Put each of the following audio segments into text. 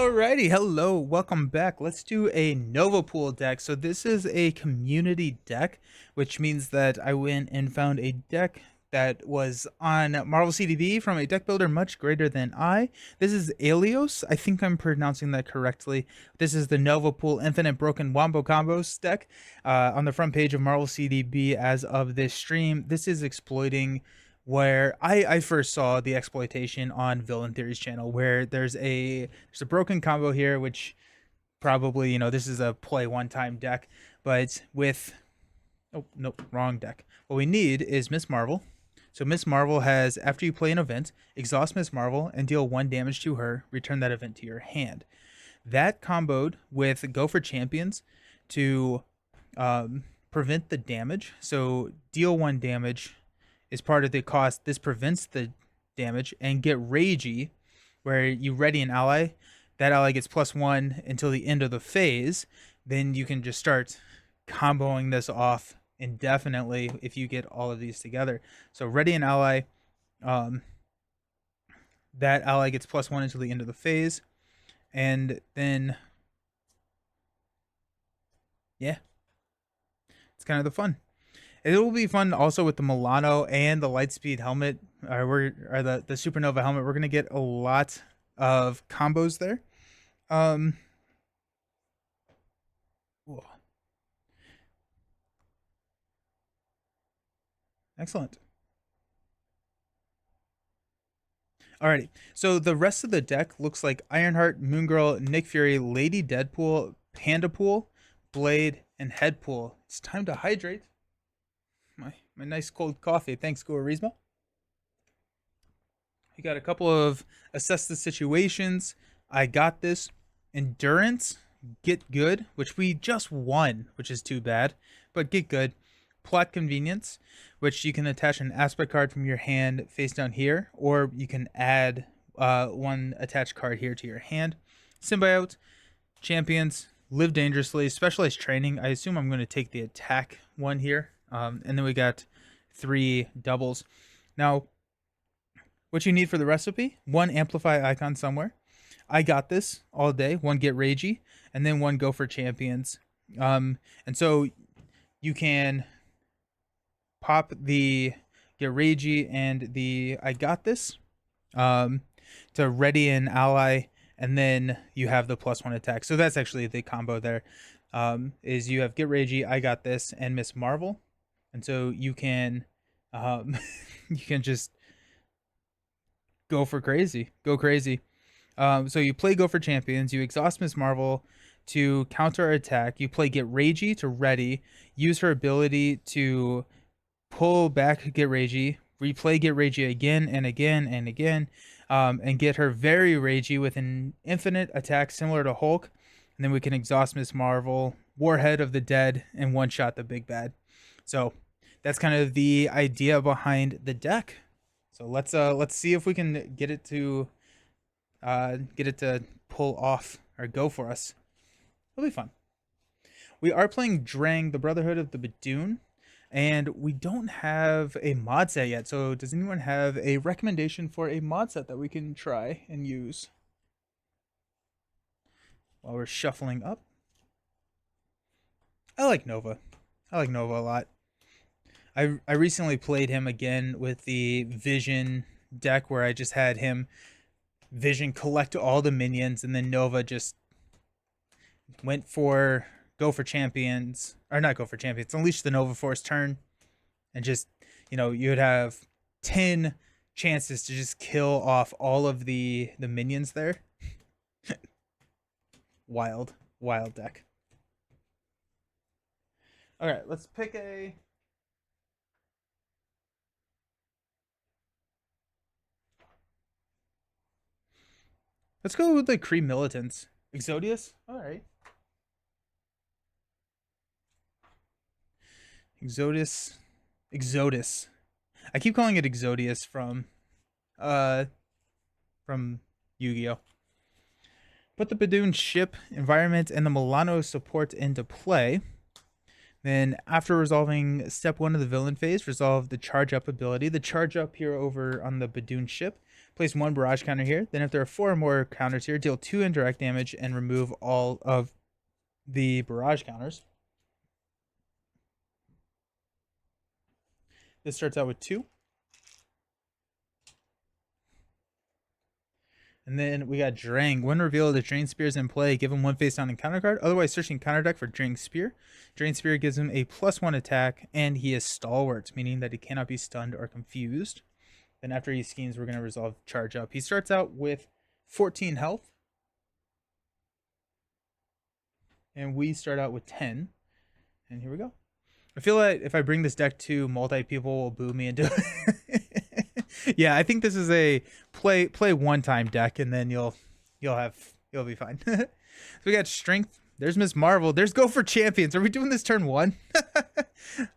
Alrighty, hello, welcome back. Let's do a NovaPool deck. So this is a community deck, which means that I went and found a deck that was on Marvel CDB from a deck builder much greater than I. This is Aeolus. I think I'm pronouncing that correctly. This is the NovaPool Infinite Broken Wombo Combos deck on the front page of Marvel CDB as of this stream. This is exploiting where I first saw the exploitation on Villain Theory's channel, where there's a broken combo here, which probably, this is a play one time deck, but with nope, wrong deck. What we need is Miss Marvel. So Miss Marvel has, after you play an event, exhaust Miss Marvel and deal 1 damage to her, return that event to your hand. That comboed with Go for Champions to prevent the damage. So deal 1 damage is part of the cost. This prevents the damage, and get Ragey, where you ready an ally. That ally gets +1 until the end of the phase. Then you can just start comboing this off indefinitely if you get all of these together. So ready an ally. That ally gets +1 until the end of the phase. And then, yeah, it's kind of the fun. It will be fun also with the Milano and the Lightspeed helmet, or the Supernova helmet. We're gonna get a lot of combos there. Excellent. Alrighty, so the rest of the deck looks like Ironheart, Moongirl, Nick Fury, Lady Deadpool, Pandapool, Blade, and Headpool. It's time to hydrate. My nice cold coffee. Thanks, Gorizma. We got a couple of assess the situations. I got this. Endurance, get good, which we just won, which is too bad, but get good. Plot convenience, which you can attach an aspect card from your hand face down here, or you can add 1 attached card here to your hand. Symbiote, champions, live dangerously, specialized training. I assume I'm going to take the attack one here. And then we got 3 doubles. Now, what you need for the recipe: 1 amplify icon somewhere. I got this all day. 1 get ragey, and then 1 go for champions. And so you can pop the get ragey and the I got this to ready an ally, and then you have the +1 attack. So that's actually the combo there. Is you have get ragey, I got this, and Miss Marvel. And so you can you can just go crazy. So you play Go for Champions, you exhaust Miss Marvel to counter attack, you play Get Ragey to ready, use her ability to pull back Get Ragey, replay Get Ragey again and again and again, and get her very ragey with an infinite attack similar to Hulk. And then we can exhaust Miss Marvel, Warhead of the Dead, and one-shot the big bad. So that's kind of the idea behind the deck. So let's see if we can get it to pull off or go for us. It'll be fun. We are playing Drang, the Brotherhood of the Badoon, and we don't have a mod set yet. So does anyone have a recommendation for a mod set that we can try and use while we're shuffling up? I like Nova. I like Nova a lot. I recently played him again with the Vision deck, where I just had him Vision collect all the minions, and then Nova just went for Go for Champions, or not Go for Champions, unleash the Nova Force turn, and just, you would have 10 chances to just kill off all of the minions there. Wild deck. All right, let's pick a. Let's go with the Kree Militants. Exodius? Alright. Exodus. I keep calling it Exodius from Yu-Gi-Oh! Put the Badoon ship, environment, and the Milano support into play. Then, after resolving step 1 of the villain phase, resolve the charge up ability. The charge up here over on the Badoon ship Place 1 barrage counter here. Then if there are 4 more counters here, deal 2 indirect damage and remove all of the barrage counters. This starts out with 2. And then we got Drang. When revealed, the Drain Spear is in play. Give him 1 face down and counter card. Otherwise, searching counter deck for Drain Spear. Drain Spear gives him a +1 attack, and he is stalwart, meaning that he cannot be stunned or confused. Then after he schemes, we're going to resolve charge up. He starts out with 14 health. And we start out with 10. And here we go. I feel like if I bring this deck to multi, people will boo me into it. Yeah, I think this is a play one time deck, and then you'll be fine. So we got Strength. There's Miss Marvel. There's Go for Champions. Are we doing this turn 1?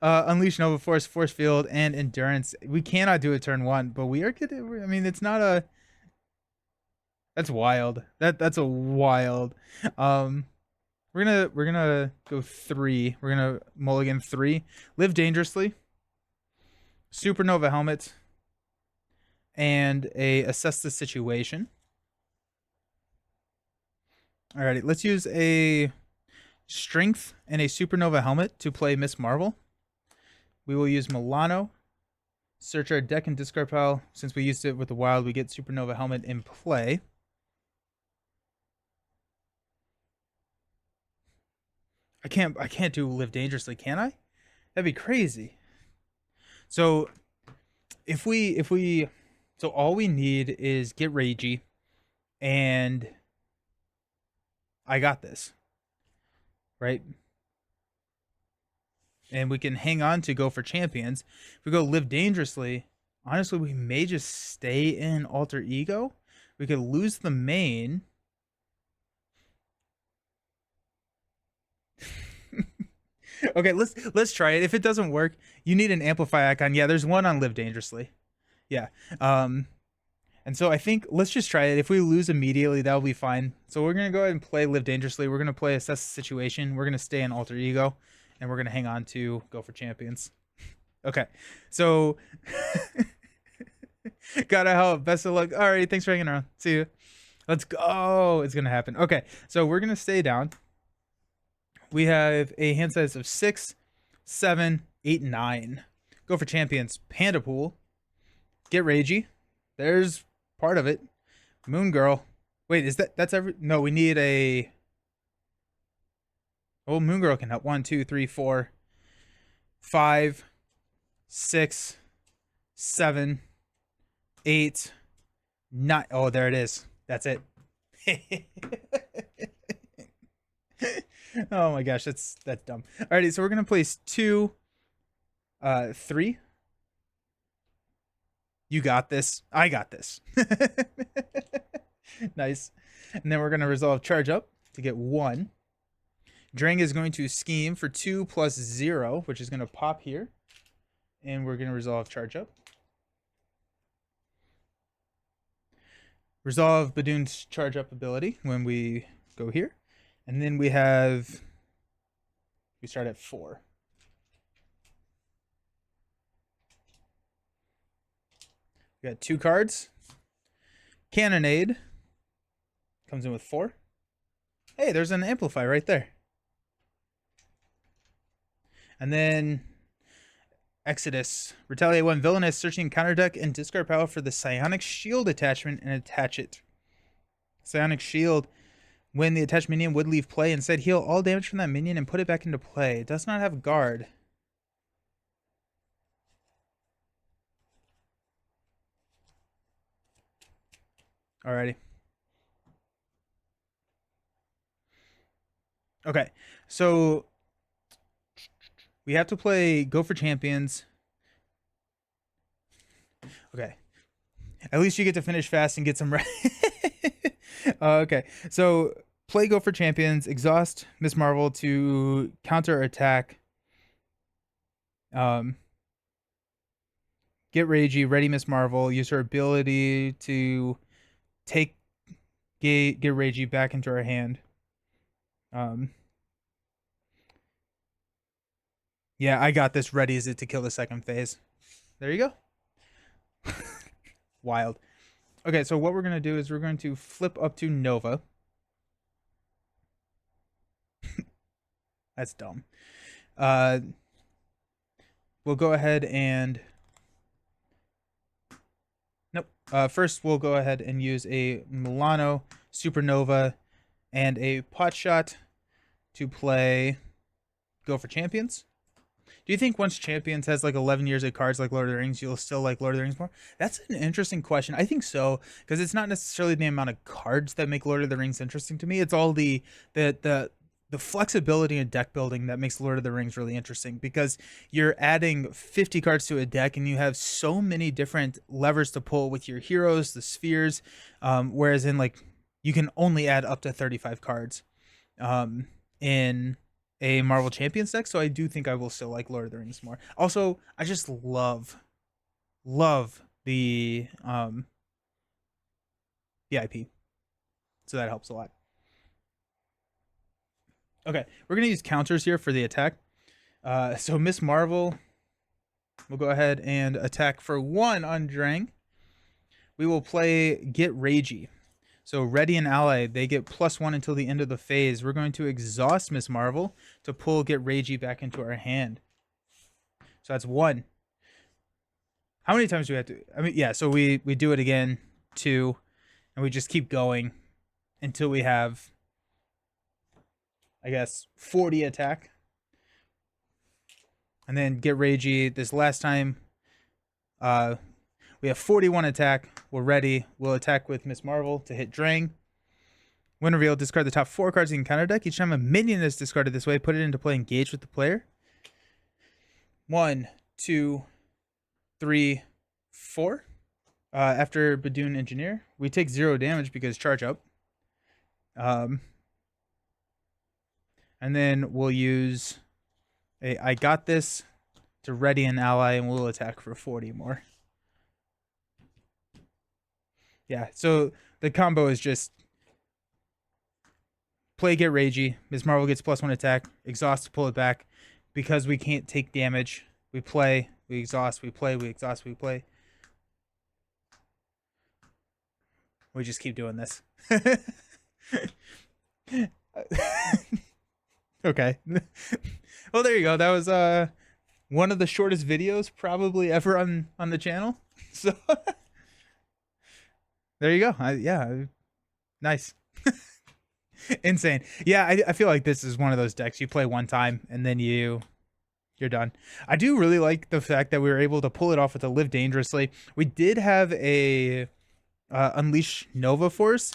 Unleash Nova Force, Force Field, and Endurance. We cannot do it turn 1, but we are good. I mean, it's not a. That's wild. That's a wild. We're gonna go 3. We're gonna mulligan 3. Live Dangerously. Supernova Helmet. And a Assess the Situation. Alrighty, let's use a Strength and a Supernova Helmet to play Miss Marvel. We will use Milano. Search our deck and discard pile. Since we used it with the Wild, we get Supernova Helmet in play. I can't do Live Dangerously, can I? That'd be crazy. So if we so all we need is get Ragey, and I got this, right? And we can hang on to Go for Champions. If we go Live Dangerously, honestly, we may just stay in Alter Ego. We could lose the main. Okay, let's try it. If it doesn't work, you need an amplify icon. Yeah, there's one on Live Dangerously. Yeah. And so I think let's just try it. If we lose immediately, that'll be fine. So we're gonna go ahead and play Live Dangerously. We're gonna play Assess the Situation. We're gonna stay in Alter Ego, and we're gonna hang on to Go for Champions. Okay. So gotta help. Best of luck. All right, thanks for hanging around. See you. Let's go. It's gonna happen. Okay, so we're gonna stay down. We have a hand size of 6, 7, 8, 9. Go for Champions. Panda Pool. Get Ragey. There's part of it. Moon Girl. Wait, that's every? No, we need a. Oh, Moon Girl can help. 1, 2, 3, 4, 5, 6, 7, 8, 9. Oh, there it is. That's it. Oh my gosh, that's dumb. Alrighty, so we're gonna place 2, 3. You got this. I got this. Nice. And then we're gonna resolve charge up to get 1. Drang is going to scheme for 2 + 0, which is gonna pop here, and we're gonna resolve charge up. Resolve Badoon's charge up ability when we go here. And then we start at 4. We got 2 cards. Cannonade comes in with 4. Hey, there's an amplify right there. And then Exodus. Retaliate 1 villainous, searching counter deck and discard power for the Psionic Shield attachment and attach it. Psionic Shield. When the attached minion would leave play, instead heal all damage from that minion and put it back into play. It does not have guard. Alrighty. Okay, so we have to play Go for Champions. Okay. At least you get to finish fast and get some okay, so play Go for Champions, exhaust Miss Marvel to counter attack. Get Ragey, ready Miss Marvel, use her ability to get Ragey back into her hand. Yeah, I got this. Ready is it to kill the second phase. There you go. Wild. Okay, so what we're going to do is we're going to flip up to Nova. That's dumb. We'll go ahead and... Nope. First, we'll go ahead and use a Milano, Supernova, and a Pot Shot to play Go for Champions. Do you think once Champions has like 11 years of cards like Lord of the Rings, you'll still like Lord of the Rings more? That's an interesting question. I think so, because it's not necessarily the amount of cards that make Lord of the Rings interesting to me. It's all the flexibility and deck building that makes Lord of the Rings really interesting, because you're adding 50 cards to a deck and you have so many different levers to pull with your heroes, the spheres, whereas in like you can only add up to 35 cards in a Marvel Champions deck. So I do think I will still like Lord of the Rings more. Also, I just love the IP, so that helps a lot. Okay, we're gonna use counters here for the attack. So Miss Marvel will go ahead and attack for 1 on Drang. We will play Get Ragey. So Ready and Ally, they get +1 until the end of the phase. We're going to exhaust Miss Marvel to pull Get Ragey back into our hand. So that's 1. How many times do we have to... I mean, yeah, so we do it again, 2, and we just keep going until we have, I guess, 40 attack. And then Get Ragey. This last time, we have 41 attack. We're ready. We'll attack with Miss Marvel to hit Drang. When revealed, discard the top 4 cards in counter deck. Each time a minion is discarded this way, put it into play, engage with the player. 1, 2, 3, 4. After Badoon Engineer, we take 0 damage because charge up. And then we'll use a I Got This to ready an ally, and we'll attack for 40 more. Yeah, so the combo is just play Get Ragey. Ms. Marvel gets +1 attack, exhaust to pull it back. Because we can't take damage, we play, we exhaust, we play, we exhaust, we play. We just keep doing this. Okay. Well, there you go. That was one of the shortest videos probably ever on the channel. So there you go. Yeah, nice. Insane. Yeah, I feel like this is one of those decks you play one time and then you're done. I do really like the fact that we were able to pull it off with a Live Dangerously. We did have a Unleash Nova Force,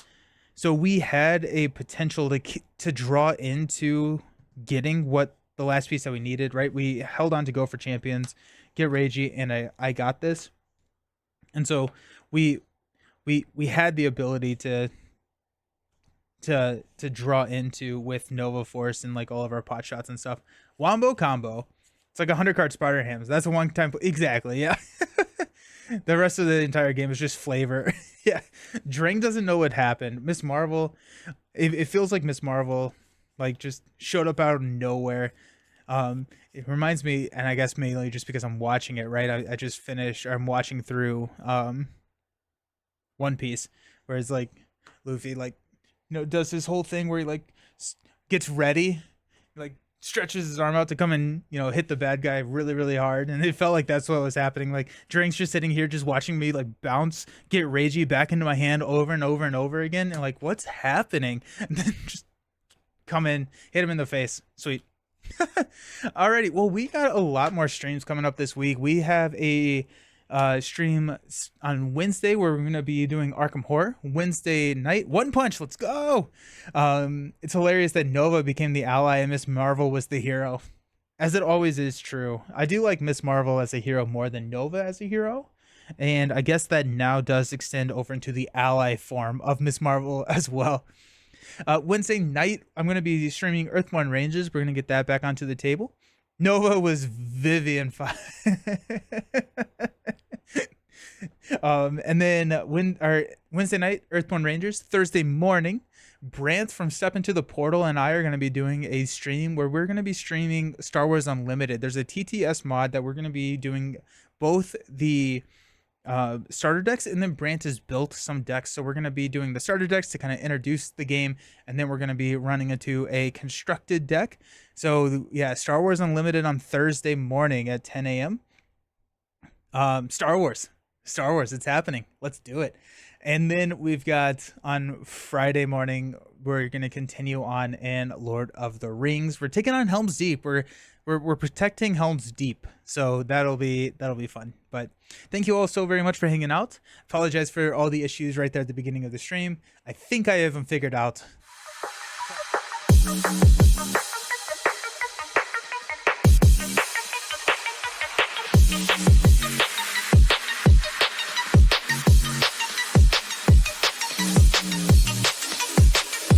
so we had a potential to draw into getting what the last piece that we needed, right? We held on to Go for Champions, Get Ragey, and I Got This. And so we had the ability to draw into with Nova Force and like all of our pot shots and stuff. Wombo combo. It's like 100 card Spider Hams. That's a one time. Exactly. Yeah. The rest of the entire game is just flavor. Yeah. Drang doesn't know what happened. Miss Marvel. It feels like Miss Marvel like just showed up out of nowhere. It reminds me, and I guess mainly just because I'm watching it, right? I just finished, or I'm watching through One Piece, where it's like Luffy like, you know, does this whole thing where he like gets ready, like stretches his arm out to come and, you know, hit the bad guy really, really hard. And it felt like that's what was happening. Like Drang's just sitting here just watching me like bounce, get Ragey back into my hand over and over and over again. And like, what's happening? And then just come in, hit him in the face. Sweet. Alrighty. Well, we got a lot more streams coming up this week. We have a stream on Wednesday where we're going to be doing Arkham Horror. Wednesday night, One Punch, let's go. It's hilarious that Nova became the ally and Miss Marvel was the hero, as it always is true. I do like Miss Marvel as a hero more than Nova as a hero, and I guess that now does extend over into the ally form of Miss Marvel as well. Wednesday night, I'm going to be streaming Earthborn Ranges. We're going to get that back onto the table. Nova was Vivian 5. And then Wednesday night, Earthborn Rangers. Thursday morning, Brant from Step Into the Portal and I are going to be doing a stream where we're going to be streaming Star Wars Unlimited. There's a TTS mod that we're going to be doing both the starter decks, and then Brant has built some decks, so we're going to be doing the starter decks to kind of introduce the game, and then we're going to be running into a constructed deck. So yeah, Star Wars Unlimited on Thursday morning at 10 a.m. Star Wars, it's happening. Let's do it. And then we've got on Friday morning, we're gonna continue on in Lord of the Rings. We're taking on Helm's Deep. We're protecting Helm's Deep, so that'll be fun. But thank you all so very much for hanging out. Apologize for all the issues right there at the beginning of the stream. I think I have them figured out.